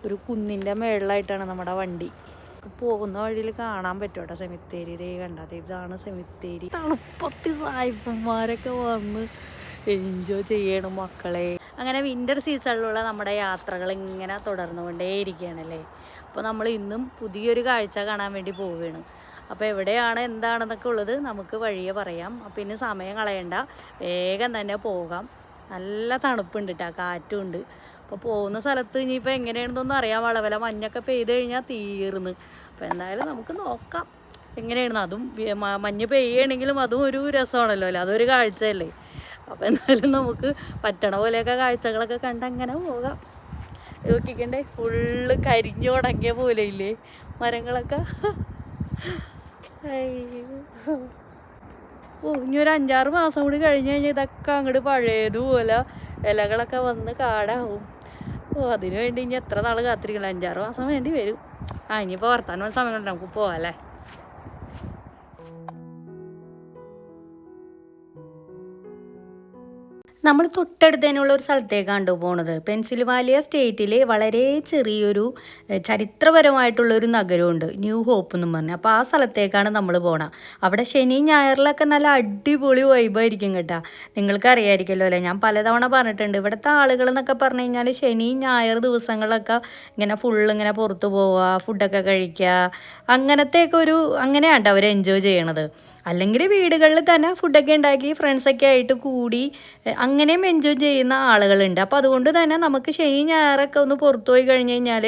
ഒരു കുന്നിൻ്റെ മേളിലായിട്ടാണ് നമ്മുടെ വണ്ടി. പോകുന്ന വഴിയിൽ കാണാൻ പറ്റും കേട്ടോ സെമിത്തേരി. ഇതേ കണ്ടത്, ഇതാണ് സെമിത്തേരി. തണുപ്പത്തി സായിപ്പന്മാരൊക്കെ വന്ന് എൻജോയ് ചെയ്യണം മക്കളെ. അങ്ങനെ വിൻ്റർ സീസണിലുള്ള നമ്മുടെ യാത്രകൾ ഇങ്ങനെ തുടർന്നുകൊണ്ടേയിരിക്കുകയാണല്ലേ. അപ്പോൾ നമ്മൾ ഇന്നും പുതിയൊരു കാഴ്ച കാണാൻ വേണ്ടി പോവുകയാണ്. അപ്പോൾ എവിടെയാണ് എന്താണെന്നൊക്കെ ഉള്ളത് നമുക്ക് വഴിയെ പറയാം. അപ്പോൾ ഇനി സമയം കളയണ്ട, വേഗം തന്നെ പോകാം. നല്ല തണുപ്പുണ്ട് കേട്ടോ, കാറ്റും ഉണ്ട്. അപ്പോൾ പോകുന്ന സ്ഥലത്ത് ഇനിയിപ്പോൾ എങ്ങനെയാണെന്നൊന്നും അറിയാൻ വളവല മഞ്ഞൊക്കെ പെയ്ത് കഴിഞ്ഞാൽ തീർന്ന്. അപ്പോൾ എന്തായാലും നമുക്ക് നോക്കാം എങ്ങനെയാണെന്ന്. അതും മഞ്ഞ് പെയ്യണമെങ്കിലും അതും ഒരു രസമാണല്ലോ അല്ലേ, അതൊരു കാഴ്ചയല്ലേ. അപ്പോൾ എന്തായാലും നമുക്ക് പറ്റണ പോലെയൊക്കെ കാഴ്ചകളൊക്കെ കണ്ട് അങ്ങനെ പോകാം. നോക്കിക്കണ്ടേ, ഫുള്ള് കരിഞ്ഞു തുടങ്ങിയ പോലെ ഇല്ലേ മരങ്ങളൊക്കെ. ഓ, ഇനി ഒരു 5-6 മാസം കൂടി കഴിഞ്ഞ് കഴിഞ്ഞാൽ ഇതൊക്കെ അങ്ങോട്ട് പഴയതുപോലെ ഇലകളൊക്കെ വന്ന് കാടാവും. ഓ, അതിനു വേണ്ടി ഇനി എത്ര നാൾ കാത്തിരിക്കണം, 5-6 മാസം വേണ്ടി വരും. ഇനിയിപ്പോൾ വർത്താനം സമയങ്ങളുണ്ട്, നമുക്ക് പോവാം അല്ലേ. നമ്മൾ തൊട്ടടുത്തതിനുള്ള ഒരു സ്ഥലത്തേക്കാണ് പോണത്. പെൻസിൽവാനിയ സ്റ്റേറ്റിൽ വളരെ ചെറിയൊരു ചരിത്രപരമായിട്ടുള്ളൊരു നഗരമുണ്ട്, ന്യൂ ഹോപ്പ് എന്നും പറഞ്ഞ്. അപ്പോൾ ആ സ്ഥലത്തേക്കാണ് നമ്മൾ പോകണം. അവിടെ ശനി ഞായറിലൊക്കെ നല്ല അടിപൊളി വൈബായിരിക്കും കേട്ടോ. നിങ്ങൾക്ക് അറിയാമായിരിക്കുമല്ലോ അല്ലേ, ഞാൻ പലതവണ പറഞ്ഞിട്ടുണ്ട്. ഇവിടുത്തെ ആളുകൾ എന്നൊക്കെ പറഞ്ഞു കഴിഞ്ഞാൽ ശനി ഞായർ ദിവസങ്ങളിലൊക്കെ ഇങ്ങനെ ഇങ്ങനെ പുറത്ത് പോവുക, ഫുഡൊക്കെ കഴിക്കുക, അങ്ങനെയാണ് അവർ എൻജോയ് ചെയ്യണത്. അല്ലെങ്കിൽ വീടുകളിൽ തന്നെ ഫുഡൊക്കെ ഉണ്ടാക്കി ഫ്രണ്ട്സൊക്കെ ആയിട്ട് കൂടി അങ്ങനെയും എൻജോയ് ചെയ്യുന്ന ആളുകളുണ്ട്. അപ്പോൾ അതുകൊണ്ട് തന്നെ നമുക്ക് ശനി ഞായറൊക്കെ ഒന്ന് പുറത്തു പോയി കഴിഞ്ഞ് കഴിഞ്ഞാൽ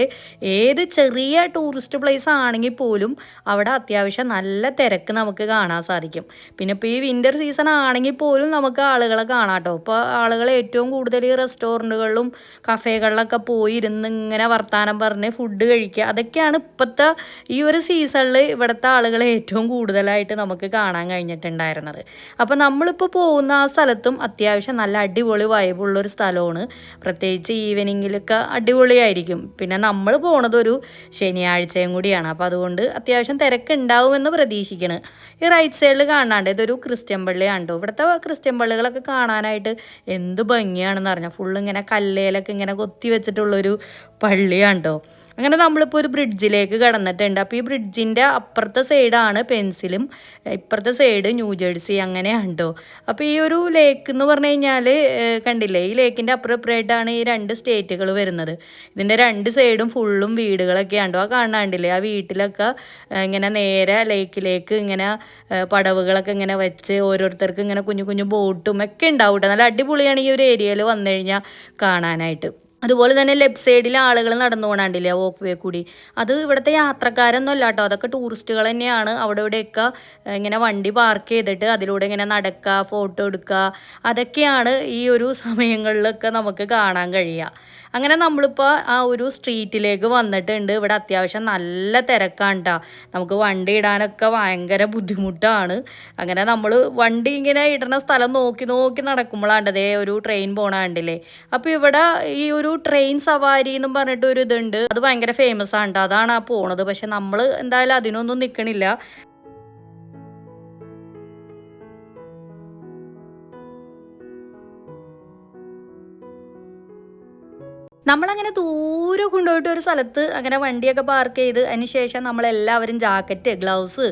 ഏത് ചെറിയ ടൂറിസ്റ്റ് പ്ലേസ് ആണെങ്കിൽ പോലും അവിടെ അത്യാവശ്യം നല്ല തിരക്ക് നമുക്ക് കാണാൻ സാധിക്കും. പിന്നെ ഇപ്പോൾ ഈ വിൻ്റർ സീസൺ ആണെങ്കിൽ പോലും നമുക്ക് ആളുകളെ കാണാം കേട്ടോ. ഇപ്പോൾ ആളുകൾ ഏറ്റവും കൂടുതൽ ഈ റെസ്റ്റോറൻറ്റുകളിലും കഫേകളിലൊക്കെ പോയി ഇരുന്ന് ഇങ്ങനെ വർത്താനം പറഞ്ഞ് ഫുഡ് കഴിക്കുക, അതൊക്കെയാണ് ഇപ്പോഴത്തെ ഈ ഒരു സീസണിൽ ഇവിടുത്തെ ആളുകൾ ഏറ്റവും കൂടുതലായിട്ട് നമുക്ക് കാണാൻ കഴിഞ്ഞിട്ടുണ്ടായിരുന്നത്. അപ്പോൾ നമ്മളിപ്പോൾ പോകുന്ന ആ സ്ഥലത്തും അത്യാവശ്യം നല്ല അടിപൊളി വൈബുള്ളൊരു സ്ഥലമാണ്. പ്രത്യേകിച്ച് ഈവനിങ്ങിലൊക്കെ അടിപൊളിയായിരിക്കും. പിന്നെ നമ്മൾ പോണതൊരു ശനിയാഴ്ചയും കൂടിയാണ്. അപ്പോൾ അതുകൊണ്ട് അത്യാവശ്യം തിരക്കുണ്ടാവുമെന്ന് പ്രതീക്ഷിക്കണം. ഈ റൈറ്റ് സൈഡിൽ കാണാണ്ട് ഇതൊരു ക്രിസ്ത്യൻ പള്ളിയാണ് കേട്ടോ. ഇവിടുത്തെ ക്രിസ്ത്യൻ പള്ളികളൊക്കെ കാണാനായിട്ട് എന്ത് ഭംഗിയാണെന്ന് പറഞ്ഞാൽ ഇങ്ങനെ കല്ലേലൊക്കെ ഇങ്ങനെ കൊത്തി വെച്ചിട്ടുള്ളൊരു പള്ളിയാണ് കേട്ടോ. അങ്ങനെ നമ്മളിപ്പോൾ ഒരു ബ്രിഡ്ജിലേക്ക് കടന്നിട്ടുണ്ട്. അപ്പോൾ ഈ ബ്രിഡ്ജിൻ്റെ അപ്പുറത്തെ സൈഡാണ് പെൻസിലും ഇപ്പുറത്തെ സൈഡ് ന്യൂജേഴ്സി, അങ്ങനെയാണ് കേട്ടോ. അപ്പോൾ ഈ ഒരു ലേക്ക് എന്ന് പറഞ്ഞു കഴിഞ്ഞാൽ കണ്ടില്ലേ, ഈ ലേക്കിൻ്റെ അപ്പുറത്തായിട്ടാണ് ഈ 2 സ്റ്റേറ്റുകൾ വരുന്നത്. ഇതിൻ്റെ 2 സൈഡും ഫുള്ളും വീടുകളൊക്കെ ഉണ്ടോ. ആ കാണാണ്ടില്ലേ, ആ വീട്ടിലൊക്കെ ഇങ്ങനെ നേരെ ലേക്കിലേക്ക് ഇങ്ങനെ പടവുകളൊക്കെ ഇങ്ങനെ വെച്ച് ഓരോരുത്തർക്ക് ഇങ്ങനെ കുഞ്ഞു കുഞ്ഞു ബോട്ടും ഒക്കെ ഉണ്ടാവും കേട്ടോ. നല്ല അടിപൊളിയാണ് ഈ ഒരു ഏരിയയിൽ വന്നു കഴിഞ്ഞാൽ കാണാനായിട്ട്. അതുപോലെ തന്നെ ലെഫ്റ്റ് സൈഡിൽ ആളുകൾ നടന്നു പോകണണ്ടില്ലേ വോക്ക് വേ കൂടി, അത് ഇവിടുത്തെ യാത്രക്കാരൊന്നും അല്ല കേട്ടോ, അതൊക്കെ ടൂറിസ്റ്റുകൾ തന്നെയാണ്. അവിടെ ഇവിടെയൊക്കെ ഇങ്ങനെ വണ്ടി പാർക്ക് ചെയ്തിട്ട് അതിലൂടെ ഇങ്ങനെ നടക്കുക, ഫോട്ടോ എടുക്കുക, അതൊക്കെയാണ് ഈ ഒരു സമയങ്ങളിലൊക്കെ നമുക്ക് കാണാൻ കഴിയുക. അങ്ങനെ നമ്മളിപ്പോൾ ആ ഒരു സ്ട്രീറ്റിലേക്ക് വന്നിട്ടുണ്ട്. ഇവിടെ അത്യാവശ്യം നല്ല തിരക്കാണ് കേട്ടോ. നമുക്ക് വണ്ടി ഇടാനൊക്കെ ഭയങ്കര ബുദ്ധിമുട്ടാണ്. അങ്ങനെ നമ്മൾ വണ്ടി ഇങ്ങനെ ഇടുന്ന സ്ഥലം നോക്കി നോക്കി നടക്കുമ്പോഴാണ്ടതേ ഒരു ട്രെയിൻ പോകണണ്ടില്ലേ. അപ്പോൾ ഇവിടെ ഈ ഒരു ട്രെയിൻ സവാരി എന്നും പറഞ്ഞിട്ട് ഒരു ഇതുണ്ട്, അത് ഭയങ്കര ഫേമസ് ആണ് കേട്ടോ. അതാണ് ആ പോണത്. പക്ഷെ നമ്മൾ എന്തായാലും അതിനൊന്നും നിൽക്കണില്ല. നമ്മളങ്ങനെ ദൂരെ കൊണ്ടുപോയിട്ട് ഒരു സ്ഥലത്ത് അങ്ങനെ വണ്ടിയൊക്കെ പാർക്ക് ചെയ്ത് അതിന് ശേഷം നമ്മളെല്ലാവരും ജാക്കറ്റ്, ഗ്ലൗസ്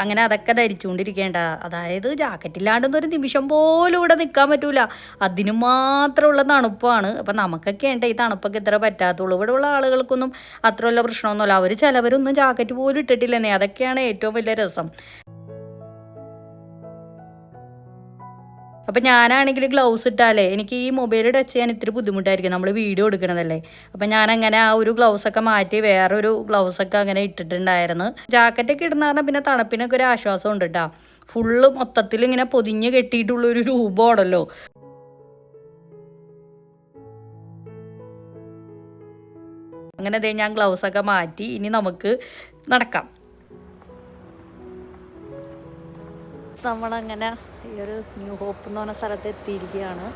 അങ്ങനെ അതൊക്കെ ധരിച്ചുകൊണ്ടിരിക്കേണ്ട. അതായത് ജാക്കറ്റ് ഇല്ലാണ്ടൊന്നും ഒരു നിമിഷം പോലും ഇവിടെ നിൽക്കാൻ പറ്റൂല, അതിന് മാത്രമുള്ള തണുപ്പാണ്. അപ്പം നമുക്കൊക്കെ ഉണ്ട് ഈ തണുപ്പൊക്കെ ഇത്ര പറ്റാത്തുള്ളൂ. ഇവിടെ ഉള്ള ആളുകൾക്കൊന്നും അത്ര വലിയ പ്രശ്നമൊന്നുമില്ല. അവർ ചിലവരൊന്നും ജാക്കറ്റ് പോലും ഇട്ടിട്ടില്ലെന്നേ, അതൊക്കെയാണ് ഏറ്റവും വലിയ രസം. അപ്പം ഞാനാണെങ്കിൽ ഗ്ലൗസ് ഇട്ടാലേ എനിക്ക് ഈ മൊബൈൽ ടച്ച് ചെയ്യാൻ ഇത്തിരി ബുദ്ധിമുട്ടായിരിക്കും, നമ്മൾ വീഡിയോ എടുക്കണതല്ലേ. അപ്പം ഞാനങ്ങനെ ആ ഒരു ഗ്ലൗസൊക്കെ മാറ്റി വേറൊരു ഗ്ലൗസൊക്കെ അങ്ങനെ ഇട്ടിട്ടുണ്ടായിരുന്നു. ജാക്കറ്റൊക്കെ ഇടുന്ന പറഞ്ഞാൽ പിന്നെ തണുപ്പിനൊക്കെ ഒരു ആശ്വാസം ഉണ്ട് കേട്ടോ. ഫുള്ള് മൊത്തത്തിൽ ഇങ്ങനെ പൊതിഞ്ഞ് കെട്ടിയിട്ടുള്ളൊരു രൂപമാണല്ലോ. അങ്ങനെ ഞാൻ ഗ്ലൗസൊക്കെ മാറ്റി, ഇനി നമുക്ക് നടക്കാം. നമ്മളങ്ങനെ ഈ ഒരു ന്യൂ ഹോപ്പ് എന്ന് പറഞ്ഞ സ്ഥലത്ത് എത്തിയിരിക്കുകയാണ്.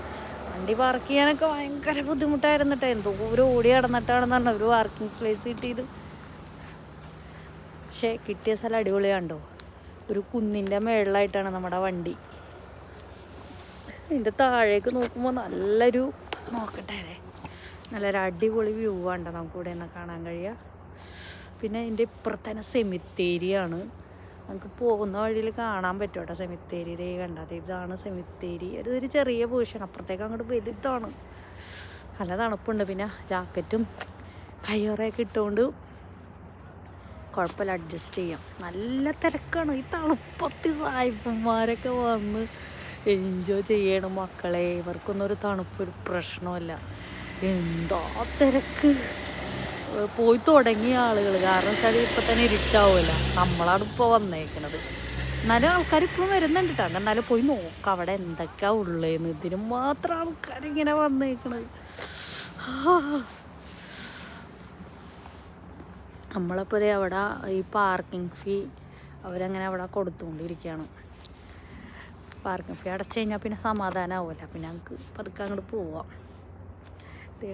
വണ്ടി പാർക്ക് ചെയ്യാനൊക്കെ ഭയങ്കര ബുദ്ധിമുട്ടായിരുന്നു കേട്ടോ. എന്തോരം ഓടി നടന്നിട്ടാണെന്ന് പറഞ്ഞാൽ ഒരു പാർക്കിംഗ് സ്പേസ് കിട്ടിയത്. പക്ഷേ കിട്ടിയ സ്ഥലം അടിപൊളിയാണ്ടോ, ഒരു കുന്നിൻ്റെ മേളിലായിട്ടാണ് നമ്മുടെ വണ്ടി. ഇതിൻ്റെ താഴേക്ക് നോക്കുമ്പോൾ നല്ലൊരു നോക്കട്ടെ നല്ലൊരു അടിപൊളി വ്യൂ ആണ് നമുക്കിവിടെ നിന്ന് കാണാൻ കഴിയുക. പിന്നെ അതിൻ്റെ ഇപ്പുറത്തന്നെ സെമിത്തേരിയാണ്. നമുക്ക് പോകുന്ന വഴിയിൽ കാണാൻ പറ്റും കേട്ടോ സെമിത്തേരി. ഇതേ കണ്ടത് ഇതാണ് സെമിത്തേരി. ഒരു ചെറിയ പോർഷൻ, അപ്പുറത്തേക്ക് അങ്ങോട്ട് വലുതാണ്. നല്ല തണുപ്പുണ്ട്. പിന്നെ ജാക്കറ്റും കയ്യോറയൊക്കെ ഇട്ടുകൊണ്ട് കുഴപ്പമില്ല, അഡ്ജസ്റ്റ് ചെയ്യാം. നല്ല തിരക്കാണ് ഈ തണുപ്പത്തി. സായിപ്പന്മാരൊക്കെ വന്ന് എൻജോയ് ചെയ്യണം മക്കളെ. ഇവർക്കൊന്നും ഒരു തണുപ്പൊരു പ്രശ്നമല്ല. എന്താ തിരക്ക്. പോയി തുടങ്ങിയ ആളുകൾ, കാരണം വെച്ചാൽ ഇപ്പം തന്നെ ഇരുട്ടാവുമല്ലോ. നമ്മളാണ് ഇപ്പോൾ വന്നേക്കണത്. എന്നാലും ആൾക്കാർ ഇപ്പം വരുന്നുണ്ട് കേട്ടോ. എന്നാലും പോയി നോക്കാം അവിടെ എന്തൊക്കെയാണ് ഉള്ളതെന്ന്. ഇതിന് മാത്രം ആൾക്കാരിങ്ങനെ വന്നേക്കണത്. നമ്മളിപ്പോൾ അവിടെ ഈ പാർക്കിംഗ് ഫീ അവരങ്ങനെ അവിടെ കൊടുത്തുകൊണ്ടിരിക്കുകയാണ്. പാർക്കിംഗ് ഫീ അടച്ചു കഴിഞ്ഞാൽ പിന്നെ സമാധാനമാവില്ല. പിന്നെ നമുക്ക് പതുക്കെ അങ്ങോട്ട് പോവാം.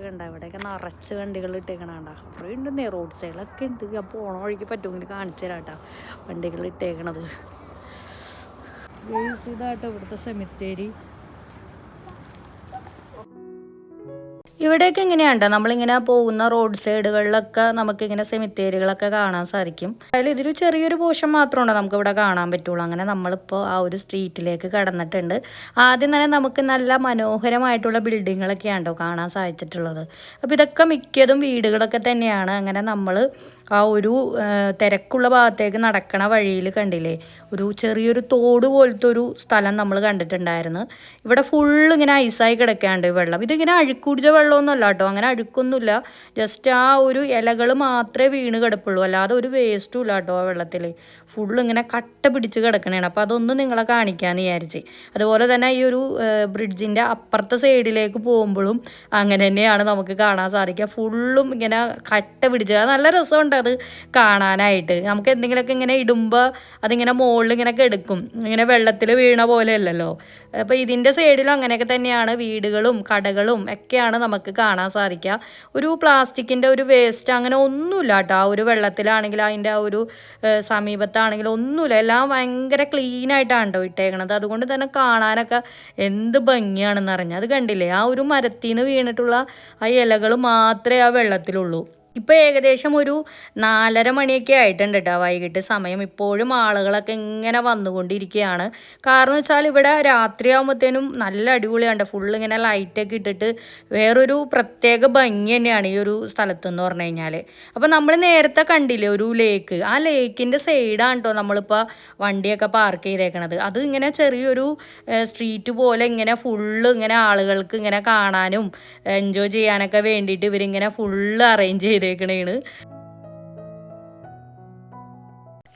കണ്ട ഇവിടെയൊക്കെ നിറച്ച് വണ്ടികൾ ഇട്ടേക്കണണ്ട. കുറേ ഉണ്ടെന്നേ, റോഡ് സൈഡിലൊക്കെ ഉണ്ട്. ഞാൻ പോണ വഴിക്ക് പറ്റുമെങ്കിൽ കാണിച്ചു തരാം കേട്ടോ വണ്ടികൾ ഇട്ടേക്കണത്. ഇതാട്ടോ ഇവിടുത്തെ സെമിത്തേരി. ഇവിടെയൊക്കെ ഇങ്ങനെയാണ്ടോ, നമ്മളിങ്ങനെ പോകുന്ന റോഡ് സൈഡുകളിലൊക്കെ നമുക്കിങ്ങനെ സെമിത്തേരികളൊക്കെ കാണാൻ സാധിക്കും. അതിൽ ഇതൊരു ചെറിയൊരു പോർഷൻ മാത്രമാണ് നമുക്ക് ഇവിടെ കാണാൻ പറ്റുള്ളൂ. അങ്ങനെ നമ്മളിപ്പോൾ ആ ഒരു സ്ട്രീറ്റിലേക്ക് കടന്നിട്ടുണ്ട്. ആദ്യം തന്നെ നമുക്ക് നല്ല മനോഹരമായിട്ടുള്ള ബിൽഡിങ്ങുകളൊക്കെയാണോ കാണാൻ സാധിച്ചിട്ടുള്ളത്. അപ്പോൾ ഇതൊക്കെ മിക്കതും വീടുകളൊക്കെ തന്നെയാണ്. അങ്ങനെ നമ്മൾ ആ ഒരു തിരക്കുള്ള ഭാഗത്തേക്ക് നടക്കണ വഴിയിൽ കണ്ടില്ലേ, ഒരു ചെറിയൊരു തോട് പോലത്തെ ഒരു സ്ഥലം നമ്മൾ കണ്ടിട്ടുണ്ടായിരുന്നു. ഇവിടെ ഫുള്ള് ഇങ്ങനെ ഐസായി കിടക്കാണ്ട് വെള്ളം. ഇതിങ്ങനെ അഴുക്കുടിച്ച വെള്ളമൊന്നുമല്ല കേട്ടോ, അങ്ങനെ അഴുക്കൊന്നുമില്ല. ജസ്റ്റ് ആ ഒരു ഇലകൾ മാത്രമേ വീണ് കിടപ്പുള്ളൂ, അല്ലാതെ ഒരു വേസ്റ്റും ഇല്ല കേട്ടോ ആ വെള്ളത്തിൽ. ഫുള്ള് ഇങ്ങനെ കട്ട പിടിച്ച് കിടക്കണേണ്. അപ്പോൾ അതൊന്നും നിങ്ങളെ കാണിക്കാമെന്ന് വിചാരിച്ച്. അതുപോലെ തന്നെ ഈ ഒരു ബ്രിഡ്ജിൻ്റെ അപ്പുറത്തെ സൈഡിലേക്ക് പോകുമ്പോഴും അങ്ങനെ തന്നെയാണ് നമുക്ക് കാണാൻ സാധിക്കുക. ഫുള്ളും ഇങ്ങനെ കട്ട പിടിച്ച്, അത് നല്ല രസമുണ്ട് അത് കാണാനായിട്ട്. നമുക്ക് എന്തെങ്കിലുമൊക്കെ ഇങ്ങനെ ഇടുമ്പോൾ അതിങ്ങനെ മുകളിൽ ഇങ്ങനെ കിടക്കും, ഇങ്ങനെ വെള്ളത്തിൽ വീണ പോലെ അല്ലല്ലോ. അപ്പോൾ ഇതിൻ്റെ സൈഡിലും അങ്ങനെയൊക്കെ തന്നെയാണ്. വീടുകളും കടകളും ഒക്കെയാണ് നമുക്ക് കാണാൻ സാധിക്കുക. ഒരു പ്ലാസ്റ്റിക്കിൻ്റെ ഒരു വേസ്റ്റ് അങ്ങനെ ഒന്നുമില്ല കേട്ടോ ആ ഒരു വെള്ളത്തിലാണെങ്കിൽ, അതിൻ്റെ ആ ഒരു സമീപത്താണെങ്കിലും ഒന്നുമില്ല. എല്ലാം ഭയങ്കര ക്ലീനായിട്ടാണ് കേട്ടോ ഇട്ടേക്കണത്. അതുകൊണ്ട് തന്നെ കാണാനൊക്കെ എന്ത് ഭംഗിയാണെന്ന് അറിഞ്ഞാൽ. അത് കണ്ടില്ലേ, ആ ഒരു മരത്തിൽ നിന്ന് വീണിട്ടുള്ള ആ ഇലകൾ മാത്രമേ ആ വെള്ളത്തിലുള്ളൂ. ഇപ്പോൾ ഏകദേശം ഒരു 4:30 മണിയൊക്കെ ആയിട്ടുണ്ട് കേട്ടോ വൈകിട്ട് സമയം. ഇപ്പോഴും ആളുകളൊക്കെ ഇങ്ങനെ വന്നുകൊണ്ടിരിക്കുകയാണ്. കാരണം വെച്ചാൽ ഇവിടെ രാത്രിയാകുമ്പോഴത്തേനും നല്ല അടിപൊളിയാണ്. ഫുള്ള് ഇങ്ങനെ ലൈറ്റൊക്കെ ഇട്ടിട്ട് വേറൊരു പ്രത്യേക ഭംഗി തന്നെയാണ് ഈ ഒരു സ്ഥലത്തെന്ന് പറഞ്ഞു കഴിഞ്ഞാൽ. അപ്പോൾ നമ്മൾ നേരത്തെ കണ്ടില്ലേ ഒരു ലേക്ക്, ആ ലേക്കിൻ്റെ സൈഡാണ് കേട്ടോ നമ്മളിപ്പോൾ വണ്ടിയൊക്കെ പാർക്ക് ചെയ്തേക്കണത്. അത് ഇങ്ങനെ ചെറിയൊരു സ്ട്രീറ്റ് പോലെ ഇങ്ങനെ ഫുള്ള് ഇങ്ങനെ ആളുകൾക്ക് ഇങ്ങനെ കാണാനും എൻജോയ് ചെയ്യാനൊക്കെ വേണ്ടിയിട്ട് ഇവരിങ്ങനെ ഫുള്ള് അറേഞ്ച് ചെയ്തേക്കണേണ്.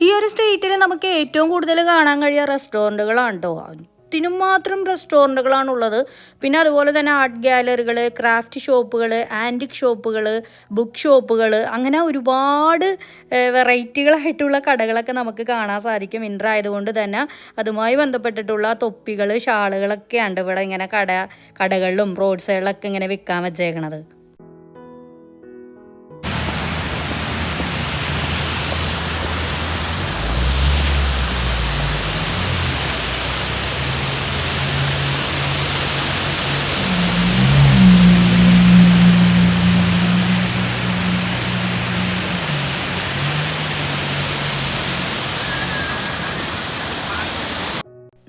ഈ ഒരു സ്ട്രീറ്റിൽ നമുക്ക് ഏറ്റവും കൂടുതൽ കാണാൻ കഴിയുക റെസ്റ്റോറൻറ്റുകളാണ് കേട്ടോ. ത്തിനും മാത്രം റെസ്റ്റോറൻറ്റുകളാണുള്ളത്. പിന്നെ അതുപോലെ തന്നെ ആർട്ട് ഗാലറികൾ, ക്രാഫ്റ്റ് ഷോപ്പുകൾ, ആൻറ്റിക് ഷോപ്പുകൾ, ബുക്ക് ഷോപ്പുകൾ, അങ്ങനെ ഒരുപാട് വെറൈറ്റികളായിട്ടുള്ള കടകളൊക്കെ നമുക്ക് കാണാൻ സാധിക്കും. വിൻ്റർ ആയതുകൊണ്ട് തന്നെ അതുമായി ബന്ധപ്പെട്ടിട്ടുള്ള തൊപ്പികൾ, ഷാളുകളൊക്കെയാണ് ഇവിടെ ഇങ്ങനെ കടകളിലും റോഡ് സൈഡിലൊക്കെ ഇങ്ങനെ വിൽക്കാൻ വെച്ചേക്കണത്.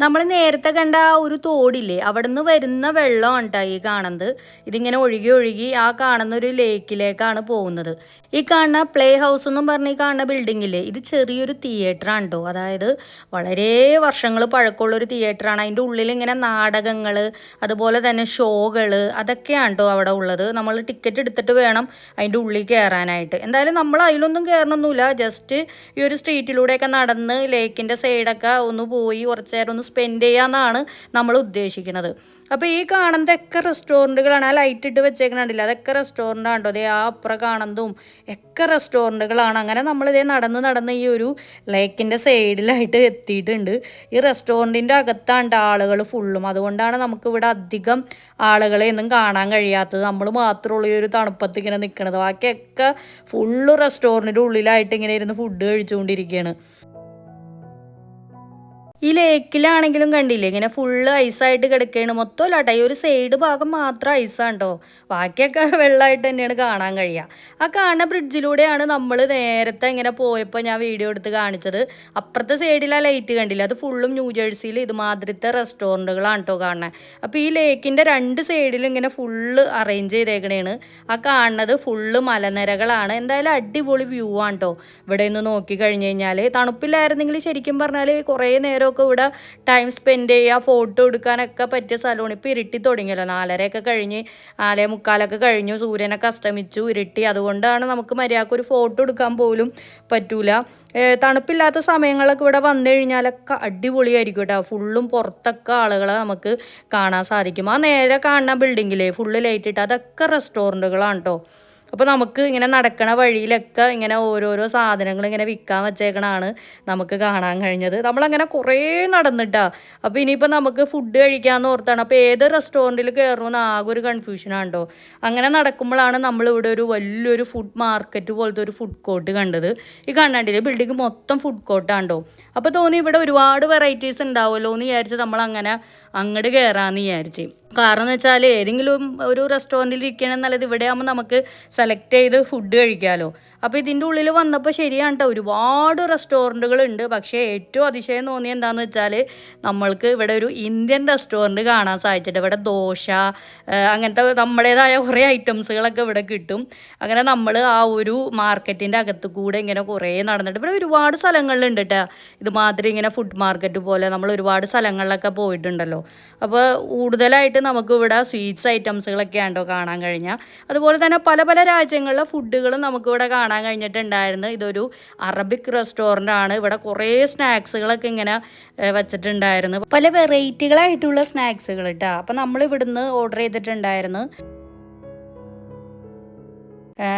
നമ്മൾ നേരത്തെ കണ്ട ആ ഒരു തോടില്ലേ, അവിടെ നിന്ന് വരുന്ന വെള്ളമാണ് കേട്ടോ ഈ കാണുന്നത്. ഇതിങ്ങനെ ഒഴുകി ഒഴുകി ആ കാണുന്ന ഒരു ലേക്കിലേക്കാണ് പോകുന്നത്. ഈ കാണുന്ന പ്ലേ ഹൗസ് എന്നും പറഞ്ഞ് ഈ കാണുന്ന ബിൽഡിങ്ങില്ലേ, ഇത് ചെറിയൊരു തിയേറ്ററാണ് കേട്ടോ. അതായത് വളരെ വർഷങ്ങൾ പഴക്കമുള്ളൊരു തിയേറ്ററാണ്. അതിൻ്റെ ഉള്ളിൽ ഇങ്ങനെ നാടകങ്ങൾ, അതുപോലെ തന്നെ ഷോകൾ, അതൊക്കെയാണ് കേട്ടോ അവിടെ ഉള്ളത്. നമ്മൾ ടിക്കറ്റ് എടുത്തിട്ട് വേണം അതിൻ്റെ ഉള്ളിൽ കയറാനായിട്ട്. എന്തായാലും നമ്മൾ അതിലൊന്നും കയറണമെന്നില്ല. ജസ്റ്റ് ഈ ഒരു സ്ട്രീറ്റിലൂടെയൊക്കെ നടന്ന് ലേക്കിൻ്റെ സൈഡൊക്കെ ഒന്ന് പോയി കുറച്ച് നേരം ഒന്ന് സ്പെൻഡ് ചെയ്യാമെന്നാണ് നമ്മൾ ഉദ്ദേശിക്കുന്നത്. അപ്പോൾ ഈ കാണുന്നതൊക്കെ റെസ്റ്റോറൻറ്റുകളാണ്. ആ ലൈറ്റ് ഇട്ട് വെച്ചേക്കണില്ല, അതൊക്കെ റെസ്റ്റോറൻ്റ് ആണോ. അതേ ആ അപ്പുറം കാണുന്നതും ഒക്കെ റെസ്റ്റോറൻറ്റുകളാണ്. അങ്ങനെ നമ്മളിതേ നടന്ന് ഈ ഒരു ലേക്കിൻ്റെ സൈഡിലായിട്ട് എത്തിയിട്ടുണ്ട്. ഈ റെസ്റ്റോറൻറ്റിൻ്റെ അകത്താണ് ആളുകൾ ഫുള്ളും. അതുകൊണ്ടാണ് നമുക്കിവിടെ അധികം ആളുകളെ ഒന്നും കാണാൻ കഴിയാത്തത്. നമ്മൾ മാത്രമുള്ള ഈ ഒരു തണുപ്പത്ത് ഇങ്ങനെ നിൽക്കണത്. ബാക്കിയൊക്കെ ഫുള്ള് റെസ്റ്റോറൻറ്റിൻ്റെ ഉള്ളിലായിട്ട് ഇങ്ങനെ ഇരുന്ന് ഫുഡ് കഴിച്ചുകൊണ്ടിരിക്കുകയാണ്. ഈ ലേക്കിലാണെങ്കിലും കണ്ടില്ലേ ഇങ്ങനെ ഫുള്ള് ഐസായിട്ട് കിടക്കുകയാണ്. മൊത്തമല്ല കേട്ടോ, ഈ ഒരു സൈഡ് ഭാഗം മാത്രം ഐസാണ് കേട്ടോ, ബാക്കിയൊക്കെ വെള്ളമായിട്ട് തന്നെയാണ് കാണാൻ കഴിയുക. ആ കാണുന്ന ബ്രിഡ്ജിലൂടെയാണ് നമ്മൾ നേരത്തെ ഇങ്ങനെ പോയപ്പോൾ ഞാൻ വീഡിയോ എടുത്ത് കാണിച്ചത്. അപ്പുറത്തെ സൈഡിൽ ആ ലൈറ്റ് കണ്ടില്ല, അത് ഫുള്ളും ന്യൂജേഴ്സിയിൽ ഇതുമാതിരത്തെ റെസ്റ്റോറൻറ്റുകളാണ് കേട്ടോ കാണുന്നത്. അപ്പോൾ ഈ ലേക്കിൻ്റെ രണ്ട് സൈഡിലും ഇങ്ങനെ ഫുള്ള് അറേഞ്ച് ചെയ്തേക്കണേണ്. ആ കാണുന്നത് ഫുള്ള് മലനിരകളാണ്. എന്തായാലും അടിപൊളി വ്യൂ ആണ് കേട്ടോ ഇവിടെ നിന്ന് നോക്കി കഴിഞ്ഞ് കഴിഞ്ഞാൽ. തണുപ്പില്ലായിരുന്നെങ്കിൽ ശരിക്കും പറഞ്ഞാൽ കുറേ നേരമൊക്കെ ഇവിടെ ടൈം സ്പെൻഡ് ചെയ്യുക, ഫോട്ടോ എടുക്കാനൊക്കെ പറ്റിയ സ്ഥലമാണ്. ഇപ്പോൾ ഇരുട്ടി തുടങ്ങിയല്ലോ, 4:30 കഴിഞ്ഞ് 4:45 കഴിഞ്ഞു, സൂര്യനൊക്കെ അസ്തമിച്ചു, ഇരുട്ടി. അതുകൊണ്ടാണ് നമുക്ക് മര്യാദക്ക് ഒരു ഫോട്ടോ എടുക്കാൻ പോലും പറ്റൂല. തണുപ്പില്ലാത്ത സമയങ്ങളൊക്കെ ഇവിടെ വന്നു കഴിഞ്ഞാലൊക്കെ അടിപൊളിയായിരിക്കും കേട്ടോ. ഫുള്ളും പുറത്തൊക്കെ ആളുകളെ നമുക്ക് കാണാൻ സാധിക്കും. ആ നേരെ കാണുന്ന ബിൽഡിങ്ങിലെ ഫുള്ള് ലൈറ്റ് ഇട്ട് അതൊക്കെ റെസ്റ്റോറൻറ്റുകളാണ് കേട്ടോ. അപ്പോൾ നമുക്ക് ഇങ്ങനെ നടക്കണ വഴിയിലൊക്കെ ഇങ്ങനെ ഓരോരോ സാധനങ്ങൾ ഇങ്ങനെ വിൽക്കാൻ വെച്ചേക്കണതാണ് നമുക്ക് കാണാൻ കഴിഞ്ഞത്. നമ്മളങ്ങനെ കുറേ നടന്നിട്ടാ. അപ്പോൾ ഇനിയിപ്പോൾ നമുക്ക് ഫുഡ് കഴിക്കാമെന്ന് ഓർത്താണ്. അപ്പോൾ ഏത് റെസ്റ്റോറൻറ്റിൽ കയറണമെന്ന് ആകെ ഒരു കൺഫ്യൂഷനാണ് കേട്ടോ. അങ്ങനെ നടക്കുമ്പോഴാണ് നമ്മളിവിടെ ഒരു വലിയൊരു ഫുഡ് മാർക്കറ്റ് പോലത്തെ ഒരു ഫുഡ് കോർട്ട് കണ്ടത്. ഈ കണ്ണാണ്ടിയിൽ ബിൽഡിംഗ് മൊത്തം ഫുഡ് കോർട്ടാണ് കേട്ടോ. അപ്പോൾ തോന്നി ഇവിടെ ഒരുപാട് വെറൈറ്റീസ് ഉണ്ടാവുമല്ലോ എന്ന് വിചാരിച്ച് നമ്മളങ്ങനെ അങ്ങോട്ട് കയറാമെന്ന് വിചാരിച്ച്. കാരണം എന്ന് വെച്ചാൽ ഏതെങ്കിലും ഒരു റെസ്റ്റോറൻറ്റിൽ ഇരിക്കണം എന്നുള്ളത് ഇവിടെ ആകുമ്പോൾ നമുക്ക് സെലക്ട് ചെയ്ത് ഫുഡ് കഴിക്കാമല്ലോ. അപ്പോൾ ഇതിൻ്റെ ഉള്ളിൽ വന്നപ്പോൾ ശരിയാണ് കേട്ടോ, ഒരുപാട് റെസ്റ്റോറൻറ്റുകളുണ്ട്. പക്ഷേ ഏറ്റവും അതിശയം തോന്നിയത് എന്താണെന്ന് വെച്ചാൽ നമ്മൾക്ക് ഇവിടെ ഒരു ഇന്ത്യൻ റെസ്റ്റോറൻറ്റ് കാണാൻ സാധിച്ചിട്ട്. ഇവിടെ ദോശ അങ്ങനത്തെ നമ്മുടേതായ കുറേ ഐറ്റംസുകളൊക്കെ ഇവിടെ കിട്ടും. അങ്ങനെ നമ്മൾ ആ ഒരു മാർക്കറ്റിൻ്റെ അകത്ത് കൂടെ ഇങ്ങനെ കുറേ നടന്നിട്ട് ഇവിടെ ഒരുപാട് സ്ഥലങ്ങളിലുണ്ട് കേട്ടോ ഇതുമാതിരി ഇങ്ങനെ ഫുഡ് മാർക്കറ്റ് പോലെ. നമ്മൾ ഒരുപാട് സ്ഥലങ്ങളിലൊക്കെ പോയിട്ടുണ്ടല്ലോ. അപ്പോൾ കൂടുതലായിട്ട് നമുക്ക് ഇവിടെ സ്വീറ്റ്സ് ഐറ്റംസുകളൊക്കെയാണ് കേട്ടോ കാണാൻ കഴിഞ്ഞാൽ. അതുപോലെ തന്നെ പല പല രാജ്യങ്ങളിലെ ഫുഡുകളും നമുക്കിവിടെ കാണാൻ കഴിഞ്ഞിട്ടുണ്ടായിരുന്നു. ഇതൊരു അറബിക് റെസ്റ്റോറൻ്റ് ആണ്. ഇവിടെ കുറേ സ്നാക്സുകളൊക്കെ ഇങ്ങനെ വെച്ചിട്ടുണ്ടായിരുന്നു, പല വെറൈറ്റികളായിട്ടുള്ള സ്നാക്സുകൾ കേട്ടോ. അപ്പം നമ്മൾ ഇവിടുന്ന് ഓർഡർ ചെയ്തിട്ടുണ്ടായിരുന്നു.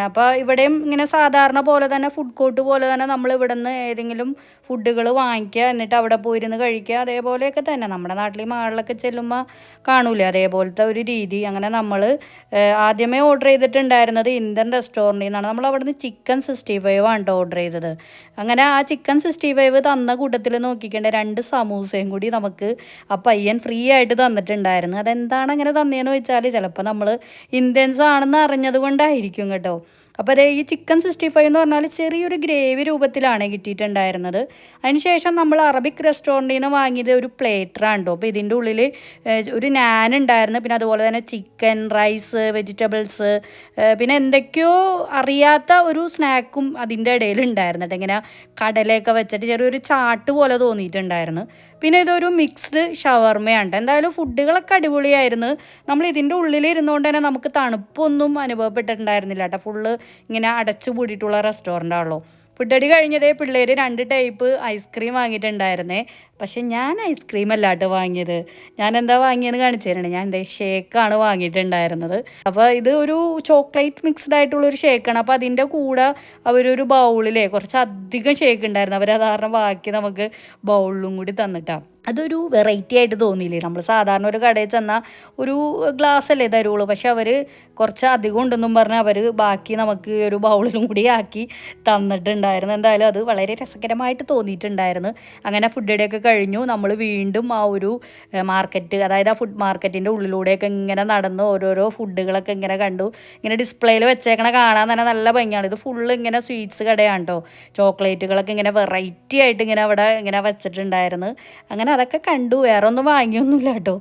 അപ്പോൾ ഇവിടെയും ഇങ്ങനെ സാധാരണ പോലെ തന്നെ ഫുഡ് കോർട്ട് പോലെ തന്നെ നമ്മൾ ഇവിടെ നിന്ന് ഏതെങ്കിലും ഫുഡുകൾ വാങ്ങിക്കുക, എന്നിട്ട് അവിടെ പോയിരുന്ന് കഴിക്കുക. അതേപോലെയൊക്കെ തന്നെ നമ്മുടെ നാട്ടിൽ മാളിലൊക്കെ ചെല്ലുമ്പോൾ കാണൂലേ അതേപോലത്തെ ഒരു രീതി. അങ്ങനെ നമ്മൾ ആദ്യമേ ഓർഡർ ചെയ്തിട്ടുണ്ടായിരുന്നത് ഇന്ത്യൻ റെസ്റ്റോറൻറ്റിൽ നിന്നാണ്. നമ്മൾ അവിടെ നിന്ന് ചിക്കൻ 65 ആണ് ഓർഡർ ചെയ്തത്. അങ്ങനെ ആ ചിക്കൻ 65 തന്ന കൂട്ടത്തിൽ നോക്കിക്കേണ്ട 2 സമൂസയും കൂടി നമുക്ക് ആ പയ്യൻ ഫ്രീ ആയിട്ട് തന്നിട്ടുണ്ടായിരുന്നു. അതെന്താണ് അങ്ങനെ തന്നതെന്ന് വെച്ചാൽ ചിലപ്പോൾ നമ്മൾ ഇന്ത്യൻസ് ആണെന്ന് അറിഞ്ഞത് കൊണ്ടായിരിക്കും കേട്ടോ. അപ്പോൾ അതേ ഈ ചിക്കൻ 65 എന്ന് പറഞ്ഞാൽ ചെറിയൊരു ഗ്രേവി രൂപത്തിലാണ് കിട്ടിയിട്ടുണ്ടായിരുന്നത്. അതിനുശേഷം നമ്മൾ അറബിക് റെസ്റ്റോറൻറ്റിൽ നിന്ന് വാങ്ങിയത് ഒരു പ്ലേറ്ററാണ് കേട്ടോ. അപ്പോൾ ഇതിൻ്റെ ഉള്ളിൽ ഒരു നാൻ ഉണ്ടായിരുന്നു, പിന്നെ അതുപോലെ തന്നെ ചിക്കൻ, റൈസ്, വെജിറ്റബിൾസ്, പിന്നെ എന്തൊക്കെയോ അറിയാത്ത ഒരു സ്നാക്കും അതിൻ്റെ ഇടയിൽ ഉണ്ടായിരുന്നു കേട്ടോ. ഇങ്ങനെ കടലയൊക്കെ വെച്ചിട്ട് ചെറിയൊരു ചാട്ട് പോലെ തോന്നിയിട്ടുണ്ടായിരുന്നു. പിന്നെ ഇതൊരു മിക്സ്ഡ് ഷവർമയാണ്. എന്തായാലും ഫുഡുകളൊക്കെ അടിപൊളിയായിരുന്നു. നമ്മൾ ഇതിൻ്റെ ഉള്ളിൽ ഇരുന്നുകൊണ്ട് തന്നെ നമുക്ക് തണുപ്പൊന്നും അനുഭവപ്പെട്ടിട്ടുണ്ടായിരുന്നില്ല കേട്ടോ. ഫുള്ള് ഇങ്ങനെ അടച്ചു പൂട്ടിയിട്ടുള്ള റെസ്റ്റോറൻ്റാണല്ലോ. ഫുഡടി കഴിഞ്ഞതേ പിള്ളേർ 2 ടൈപ്പ് ഐസ്ക്രീം വാങ്ങിയിട്ടുണ്ടായിരുന്നേ. പക്ഷെ ഞാൻ ഐസ്ക്രീം അല്ല കേട്ടോ വാങ്ങിയത്. ഞാൻ എന്താ വാങ്ങിയെന്ന് കാണിച്ചു തരണേ. ഞാൻ എൻ്റെ ഷേക്കാണ് വാങ്ങിയിട്ടുണ്ടായിരുന്നത്. അപ്പോൾ ഇത് ഒരു ചോക്ലേറ്റ് മിക്സ്ഡ് ആയിട്ടുള്ളൊരു ഷേക്കാണ്. അപ്പോൾ അതിൻ്റെ കൂടെ അവരൊരു ബൗളിലേ കുറച്ച് അധികം ഷേക്ക് ഉണ്ടായിരുന്നു. അവരത് കാരണം ബാക്കി നമുക്ക് ബൗളിലും കൂടി തന്നിട്ടാണ്. അതൊരു വെറൈറ്റി ആയിട്ട് തോന്നിയില്ലേ. നമ്മൾ സാധാരണ ഒരു കടയിൽ ചെന്നാൽ ഒരു ഗ്ലാസ് അല്ലേ തരുള്ളൂ, പക്ഷെ അവർ കുറച്ച് അധികം ഉണ്ടെന്നും പറഞ്ഞാൽ അവർ ബാക്കി നമുക്ക് ഒരു ബൗളിലും കൂടി ആക്കി തന്നിട്ടുണ്ടായിരുന്നു. എന്തായാലും അത് വളരെ രസകരമായിട്ട് തോന്നിയിട്ടുണ്ടായിരുന്നു. അങ്ങനെ ഫുഡടിയൊക്കെ കഴിഞ്ഞു. നമ്മൾ വീണ്ടും ആ ഒരു മാർക്കറ്റ്, അതായത് ആ ഫുഡ് മാർക്കറ്റിൻ്റെ ഉള്ളിലൂടെയൊക്കെ ഇങ്ങനെ നടന്ന് ഓരോരോ ഫുഡുകളൊക്കെ ഇങ്ങനെ കണ്ടു. ഇങ്ങനെ ഡിസ്പ്ലേയിൽ വെച്ചേക്കണ കാണാൻ തന്നെ നല്ല ഭംഗിയാണ്. ഇത് ഫുള്ള് ഇങ്ങനെ സ്വീറ്റ്സ് കടയാണ് കേട്ടോ. ചോക്ലേറ്റുകളൊക്കെ ഇങ്ങനെ വെറൈറ്റി ആയിട്ട് ഇങ്ങനെ അവിടെ ഇങ്ങനെ വെച്ചിട്ടുണ്ടായിരുന്നു. അങ്ങനെ അതൊക്കെ കണ്ടു. വേറെ ഒന്നും വാങ്ങിയൊന്നുമില്ല കേട്ടോ.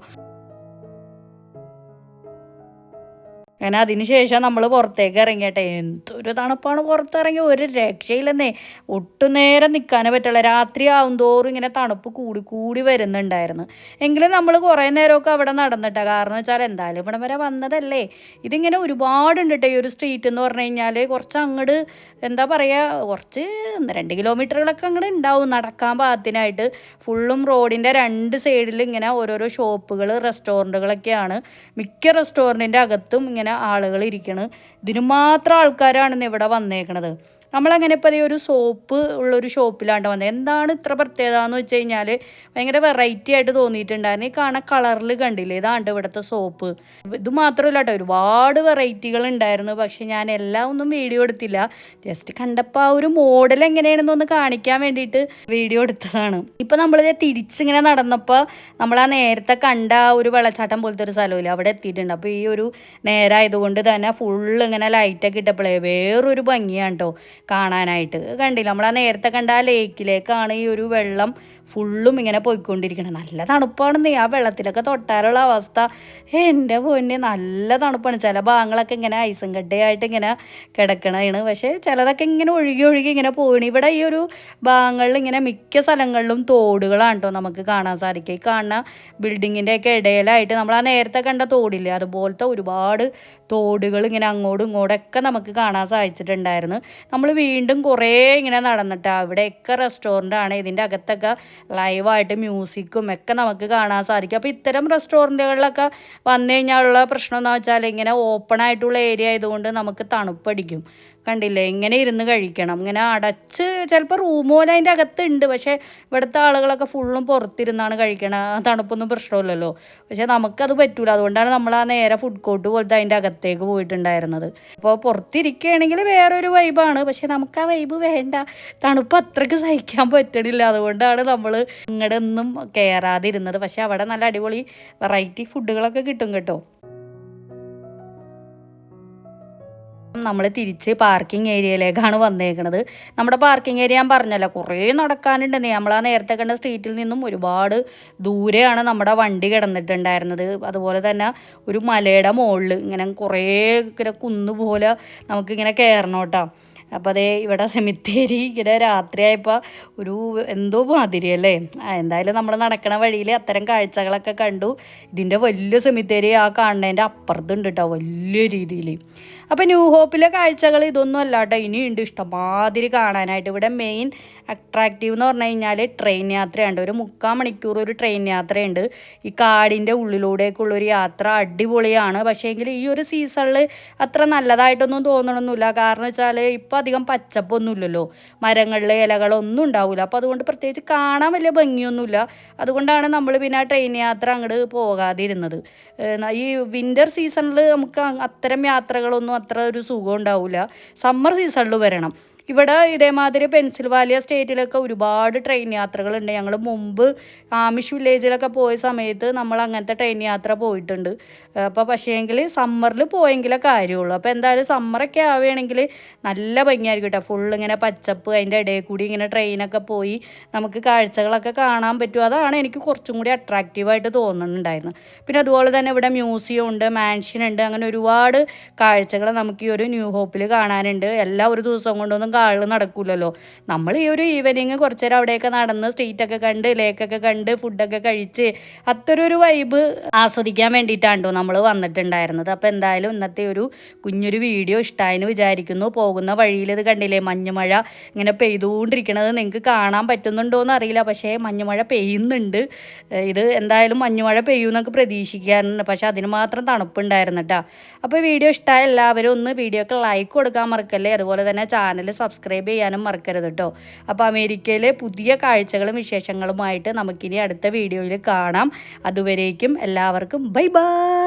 അങ്ങനെ അതിന് ശേഷം നമ്മൾ പുറത്തേക്ക് ഇറങ്ങിയട്ടെ. എന്തൊരു തണുപ്പാണ് പുറത്തിറങ്ങി, ഒരു രക്ഷയില്ലെന്നേ. ഒട്ടും നേരം നിൽക്കാനേ പറ്റില്ല. രാത്രി ആവും തോറും ഇങ്ങനെ തണുപ്പ് കൂടി കൂടി വരുന്നുണ്ടായിരുന്നു. എങ്കിലും നമ്മൾ കുറേ നേരമൊക്കെ അവിടെ നടന്നിട്ടാണ്. കാരണം വെച്ചാൽ എന്തായാലും ഇവിടെ വരെ വന്നതല്ലേ. ഇതിങ്ങനെ ഒരുപാടുണ്ട് കേട്ടോ ഈ ഒരു സ്ട്രീറ്റ് എന്ന് പറഞ്ഞു കഴിഞ്ഞാൽ. കുറച്ച് അങ്ങോട്ട് എന്താ പറയുക, കുറച്ച് 2 കിലോമീറ്ററുകളൊക്കെ അങ്ങോട്ട് ഉണ്ടാവും നടക്കാൻ പാകത്തിനായിട്ട്. ഫുള്ളും റോഡിൻ്റെ 2 സൈഡിൽ ഇങ്ങനെ ഓരോരോ ഷോപ്പുകൾ, റെസ്റ്റോറൻറ്റുകളൊക്കെയാണ്. മിക്ക റെസ്റ്റോറൻറ്റിൻ്റെ അകത്തും ഇങ്ങനെ ആളുകൾ ഇരിക്കണ്. ഇതിന് മാത്രം ആൾക്കാരാണ് ഇവിടെ വന്നേക്കണത്. നമ്മളങ്ങനെ ഇപ്പോൾ ഒരു സോപ്പ് ഉള്ളൊരു ഷോപ്പിലാണ്ട് വന്നത്. എന്താണ് ഇത്ര പ്രത്യേകത എന്ന് വെച്ച് കഴിഞ്ഞാൽ ഭയങ്കര വെറൈറ്റി ആയിട്ട് തോന്നിയിട്ടുണ്ടായിരുന്നു. ഈ കാണാൻ കളറിൽ കണ്ടില്ലേ, ഇതാണ്ട് ഇവിടുത്തെ സോപ്പ്. ഇത് മാത്രമല്ല കേട്ടോ, ഒരുപാട് വെറൈറ്റികൾ ഉണ്ടായിരുന്നു. പക്ഷെ ഞാൻ എല്ലാം ഒന്നും വീഡിയോ എടുത്തില്ല. ജസ്റ്റ് കണ്ടപ്പോൾ ആ ഒരു മോഡൽ എങ്ങനെയാണെന്നൊന്ന് കാണിക്കാൻ വേണ്ടിയിട്ട് വീഡിയോ എടുത്തതാണ്. ഇപ്പം നമ്മളിത് തിരിച്ചിങ്ങനെ നടന്നപ്പോൾ നമ്മൾ ആ നേരത്തെ കണ്ട ഒരു വെള്ളച്ചാട്ടം പോലത്തെ ഒരു സ്ഥലമില്ല, അവിടെ എത്തിയിട്ടുണ്ട്. അപ്പോൾ ഈ ഒരു നേരമായതുകൊണ്ട് തന്നെ ഫുള്ള് ഇങ്ങനെ ലൈറ്റൊക്കെ ഇട്ടപ്പോഴേ വേറൊരു ഭംഗിയാണ് കേട്ടോ കാണാനായിട്ട്. കണ്ടില്ല, നമ്മൾ ആ നേരത്തെ കണ്ട ആ ലേക്കിലേക്കാണ് ഈ ഒരു വെള്ളം ഫുള്ളും ഇങ്ങനെ പോയിക്കൊണ്ടിരിക്കണം. നല്ല തണുപ്പാണെന്നേ, ആ വെള്ളത്തിലൊക്കെ തൊട്ടാലുള്ള അവസ്ഥ എൻ്റെ പൊന്നെ നല്ല തണുപ്പാണ്. ചില ഭാഗങ്ങളൊക്കെ ഇങ്ങനെ ഐസും കട്ടയായിട്ട് ഇങ്ങനെ കിടക്കണതാണ്. പക്ഷേ ചിലതൊക്കെ ഇങ്ങനെ ഒഴുകി ഒഴുകി ഇങ്ങനെ പോകണം. ഇവിടെ ഈ ഒരു ഭാഗങ്ങളിൽ ഇങ്ങനെ മിക്ക സ്ഥലങ്ങളിലും തോടുകളാണ് കേട്ടോ നമുക്ക് കാണാൻ സാധിക്കുക. ഈ കാണുന്ന ബിൽഡിങ്ങിൻ്റെയൊക്കെ ഇടയിലായിട്ട് നമ്മൾ ആ നേരത്തെ കണ്ട തോടില്ലേ, അതുപോലത്തെ ഒരുപാട് തോടുകൾ ഇങ്ങനെ അങ്ങോട്ടും ഇങ്ങോട്ടൊക്കെ നമുക്ക് കാണാൻ സാധിച്ചിട്ടുണ്ടായിരുന്നു. നമ്മൾ വീണ്ടും കുറേ ഇങ്ങനെ നടന്നിട്ടാണ്. ഇവിടെയൊക്കെ റെസ്റ്റോറൻ്റാണ്. ഇതിൻ്റെ അകത്തൊക്കെ ലൈവായിട്ട് മ്യൂസിക്കും ഒക്കെ നമുക്ക് കാണാൻ സാധിക്കും. അപ്പോൾ ഇത്തരം റെസ്റ്റോറൻറ്റുകളിലൊക്കെ വന്നു കഴിഞ്ഞാലുള്ള പ്രശ്നം എന്ന് വെച്ചാൽ ഇങ്ങനെ ഓപ്പൺ ആയിട്ടുള്ള ഏരിയ ആയതുകൊണ്ട് നമുക്ക് തണുപ്പടിക്കും. കണ്ടില്ലേ, ഇങ്ങനെ ഇരുന്ന് കഴിക്കണം. ഇങ്ങനെ അടച്ച് ചിലപ്പോൾ റൂം പോലെ അതിൻ്റെ അകത്തുണ്ട്. പക്ഷേ ഇവിടുത്തെ ആളുകളൊക്കെ ഫുള്ളും പുറത്തിരുന്നാണ് കഴിക്കണം. തണുപ്പൊന്നും പ്രശ്നമില്ലല്ലോ. പക്ഷേ നമുക്കത് പറ്റൂല. അതുകൊണ്ടാണ് നമ്മൾ ആ നേരെ ഫുഡ് കോർട്ട് പോലത്തെ അതിൻ്റെ അകത്തേക്ക് പോയിട്ടുണ്ടായിരുന്നത്. അപ്പോൾ പുറത്തിരിക്കുകയാണെങ്കിൽ വേറൊരു വൈബാണ്. പക്ഷേ നമുക്ക് ആ വൈബ് വേണ്ട, തണുപ്പ് അത്രയ്ക്ക് സഹിക്കാൻ പറ്റണില്ല. അതുകൊണ്ടാണ് നമ്മൾ ഇങ്ങോട്ട് ഒന്നും കയറാതിരുന്നത്. പക്ഷേ അവിടെ നല്ല അടിപൊളി വെറൈറ്റി ഫുഡുകളൊക്കെ കിട്ടും കേട്ടോ. നമ്മൾ തിരിച്ച് പാർക്കിംഗ് ഏരിയയിലേക്കാണ് വന്നേക്കണത്. നമ്മുടെ പാർക്കിംഗ് ഏരിയ ഞാൻ പറഞ്ഞല്ലോ കുറേ നടക്കാനുണ്ടെന്നേ. നമ്മൾ ആ നേരത്തെ കണ്ട സ്ട്രീറ്റിൽ നിന്നും ഒരുപാട് ദൂരെയാണ് നമ്മുടെ വണ്ടി കിടന്നിട്ടുണ്ടായിരുന്നത്. അതുപോലെ തന്നെ ഒരു മലയുടെ മുകളിൽ ഇങ്ങനെ കുറേ ഇങ്ങനെ കുന്നുപോലെ നമുക്കിങ്ങനെ കയറണം കേട്ടോ. അപ്പോൾ അതേ ഇവിടെ സെമിത്തേരി ഇങ്ങനെ രാത്രിയായപ്പോൾ ഒരു എന്തോ മാതിരിയല്ലേ. എന്തായാലും നമ്മൾ നടക്കണ വഴിയിൽ അത്തരം കാഴ്ചകളൊക്കെ കണ്ടു. ഇതിൻ്റെ വലിയ സെമിത്തേരി ആ കാണുന്നതിൻ്റെ അപ്പുറത്തുണ്ട് കേട്ടോ, വലിയ രീതിയിൽ. അപ്പോൾ ന്യൂ ഹോപ്പിലെ കാഴ്ചകൾ ഇതൊന്നും അല്ല കേട്ടോ, ഇനിയുണ്ട് ഇഷ്ടംമാതിരി കാണാനായിട്ട്. ഇവിടെ മെയിൻ അട്രാക്റ്റീവ് എന്ന് പറഞ്ഞു കഴിഞ്ഞാൽ ട്രെയിൻ യാത്രയുണ്ട്. ഒരു 3/4 മണിക്കൂർ ഒരു ട്രെയിൻ യാത്രയുണ്ട്. ഈ കാടിൻ്റെ ഉള്ളിലൂടെയൊക്കെയുള്ളൊരു യാത്ര അടിപൊളിയാണ്. പക്ഷേ എങ്കിൽ ഈ ഒരു സീസണിൽ അത്ര നല്ലതായിട്ടൊന്നും തോന്നണമെന്നില്ല. കാരണം വെച്ചാൽ ഇപ്പോൾ അധികം പച്ചപ്പൊന്നുമില്ലല്ലോ, മരങ്ങളിലെ ഇലകളൊന്നും ഉണ്ടാവില്ല. അപ്പോൾ അതുകൊണ്ട് പ്രത്യേകിച്ച് കാണാൻ വലിയ ഭംഗിയൊന്നുമില്ല. അതുകൊണ്ടാണ് നമ്മൾ പിന്നെ ആ ട്രെയിൻ യാത്ര അങ്ങോട്ട് പോകാതിരുന്നത്. ഈ വിൻ്റർ സീസണിൽ നമുക്ക് അത്തരം യാത്രകളൊന്നും അത്ര ഒരു സുഖം ഉണ്ടാവില്ല. സമ്മർ സീസണിൽ വരണം. ഇവിടെ ഇതേമാതിരി പെൻസിൽവാനിയ സ്റ്റേറ്റിലൊക്കെ ഒരുപാട് ട്രെയിൻ യാത്രകളുണ്ട്. ഞങ്ങൾ മുമ്പ് ആമിഷ് വില്ലേജിലൊക്കെ പോയ സമയത്ത് നമ്മൾ അങ്ങനത്തെ ട്രെയിൻ യാത്ര പോയിട്ടുണ്ട്. അപ്പോൾ പക്ഷേങ്കിൽ സമ്മറിൽ പോയെങ്കിലേ കാര്യമുള്ളൂ. അപ്പോൾ എന്തായാലും സമ്മറൊക്കെ ആവുകയാണെങ്കിൽ നല്ല ഭംഗിയായിരിക്കും കേട്ടോ. ഫുള്ളിങ്ങനെ പച്ചപ്പ്, അതിൻ്റെ ഇടയിൽ കൂടി ഇങ്ങനെ ട്രെയിനൊക്കെ പോയി നമുക്ക് കാഴ്ചകളൊക്കെ കാണാൻ പറ്റും. അതാണ് എനിക്ക് കുറച്ചും കൂടി അട്രാക്റ്റീവായിട്ട് തോന്നുന്നുണ്ടായിരുന്നു. പിന്നെ അതുപോലെ തന്നെ ഇവിടെ മ്യൂസിയം ഉണ്ട്, മാൻഷൻ ഉണ്ട്, അങ്ങനെ ഒരുപാട് കാഴ്ചകൾ നമുക്ക് ഈ ഒരു ന്യൂ ഹോപ്പിൽ കാണാനുണ്ട്. എല്ലാ ഒരു ദിവസം കൊണ്ടൊന്നും കാളിൽ നടക്കൂലല്ലോ. നമ്മൾ ഈ ഒരു ഈവനിങ് കുറച്ച് നേരം അവിടെയൊക്കെ നടന്ന് സ്ട്രീറ്റൊക്കെ കണ്ട് ലേക്കൊക്കെ കണ്ട് ഫുഡൊക്കെ കഴിച്ച് അത്തരൊരു വൈബ് ആസ്വദിക്കാൻ വേണ്ടിയിട്ടാണ് നമ്മൾ വന്നിട്ടുണ്ടായിരുന്നത്. അപ്പോൾ എന്തായാലും ഇന്നത്തെ ഒരു കുഞ്ഞൊരു വീഡിയോ ഇഷ്ടമായെന്ന് വിചാരിക്കുന്നു. പോകുന്ന വഴിയിൽ ഇത് കണ്ടില്ലേ, മഞ്ഞുമഴ ഇങ്ങനെ പെയ്തുകൊണ്ടിരിക്കണത് നിങ്ങൾക്ക് കാണാൻ പറ്റുന്നുണ്ടോ എന്ന് അറിയില്ല. പക്ഷേ മഞ്ഞുമഴ പെയ്യുന്നുണ്ട്. ഇത് എന്തായാലും മഞ്ഞുമഴ പെയ്യുമെന്നൊക്കെ പ്രതീക്ഷിക്കാറുണ്ട്. പക്ഷേ അതിന് മാത്രം തണുപ്പുണ്ടായിരുന്നു കേട്ടോ. അപ്പോൾ വീഡിയോ ഇഷ്ടമായ എല്ലാവരും ഒന്ന് വീഡിയോക്ക് ലൈക്ക് കൊടുക്കാൻ മറക്കല്ലേ. അതുപോലെ തന്നെ ചാനൽ സബ്സ്ക്രൈബ് ചെയ്യാനും മറക്കരുത് കേട്ടോ. അപ്പോൾ അമേരിക്കയിലെ പുതിയ കാഴ്ചകളും വിശേഷങ്ങളുമായിട്ട് നമുക്കിനി അടുത്ത വീഡിയോയിൽ കാണാം. അതുവരേക്കും എല്ലാവർക്കും ബൈ ബൈ.